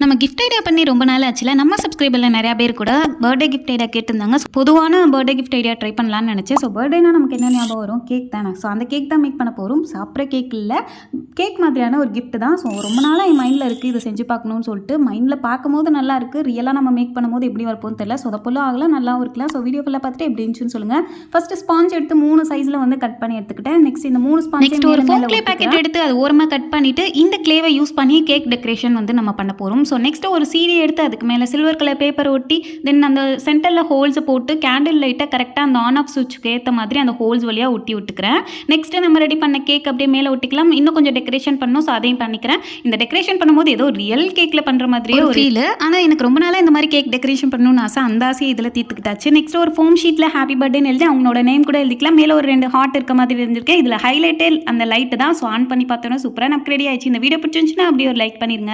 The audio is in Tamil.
நம்ம கிஃப்ட் ஐடியா பண்ணி ரொம்ப நாள் ஆச்சுல. நம்ம சப்ஸ்கிரைபரில் நிறையா பேர் கூட பர்த்டே கிஃப்ட் ஐடியா கேட்டிருந்தாங்க. பொதுவான பர்த்டே கிஃப்ட் ஐடியா ட்ரை பண்ணலான்னு நினச்சேன். ஸோ பர்த்டேனா நமக்கு என்ன ஞாபகம் வரும்? கேக் தானே. ஸோ அந்த கேக் தான் மேக் பண்ண போகிறோம். சாப்பிட்ற கேக் இல்லை, கேக் மாதிரியான ஒரு கிஃப்ட் தான். ஸோ ரொம்ப நாளாக என் மைண்டில் இருக்குது இதை செஞ்சு பார்க்கணும்னு சொல்லிட்டு. மைண்டில் பார்க்கும்போது நல்லா இருக்குது, ரியலாக நம்ம மேக் பண்ணும்போது எப்படி வரப்போன்னு தெரியல. ஸோ அதை ஆகலாம், நல்லாவும் இருக்கலாம். ஸோ வீடியோ ஃபுல்லாக பார்த்துட்டு எப்படி இருந்துச்சுன்னு சொல்லுங்கள். ஃபஸ்ட்டு ஸ்பாஞ்ச் எடுத்து 3 சைஸில் வந்து கட் பண்ணி எடுத்துக்கிட்டேன். நெக்ஸ்ட் இந்த 3 ஸ்பாஞ்ச் நெக்ஸ்ட் ஒரு ஃபோம் க்ளே பேக்கெட் எடுத்து அது ஓரமாக கட் பண்ணிவிட்டு இந்த க்ளேவை யூஸ் பண்ணி கேக் டெக்கரேஷன் வந்து நம்ம பண்ண போகிறோம். ஸோ நெக்ஸ்ட்டு ஒரு சீடி எடுத்து அதுக்கு மேலே சில்வர் கலர் பேப்பர் ஒட்டி தென் அந்த சென்டரில் ஹோல்ஸை போட்டு கேண்டில் லைட்டாக கரெக்டாக அந்த ஆன் ஆஃப் சுவிட்சுக்கு ஏற்ற மாதிரி அந்த ஹோல்ஸ் வழியாக ஒட்டி விட்டுக்கிறேன். நெக்ஸ்ட்டு நம்ம ரெடி பண்ண கேக் அப்படியே மேலே ஒட்டிக்கலாம். இன்னும் கொஞ்சம் டெக்கரேஷன் பண்ணணும். ஸோ அதையும் பண்ணிக்கிறேன். இந்த டெக்கரேஷன் பண்ணும்போது ஏதோ ரியல் கேக்கில் பண்ணுற மாதிரியே ஒரு ஃபீல். ஆனால் எனக்கு ரொம்ப நாளாக இந்த மாதிரி கேக் டெக்கரேஷன் பண்ணணும்னு ஆசை. அந்த ஆசையை இதில் தீர்த்துக்கிட்டாச்சு. நெக்ஸ்ட் ஒரு ஃபோம் ஷீட்டில் ஹாப்பி பர்த்டேன்னு எழுதி அவங்களோட நேம் கூட எழுதிக்கலாம். மேலே ஒரு 2 ஹார்ட் இருக்க மாதிரி இருந்திருக்கேன். இதில் ஹைலைட்டே அந்த லைட்டு தான். ஸோ ஆன் பண்ணி பார்த்தோன்னா சூப்பராக நமக்கு ரெடி ஆயிடுச்சு. இந்த வீடியோ பிடிச்சிருந்துச்சுன்னா அப்படியே ஒரு லைக் பண்ணிருங்க.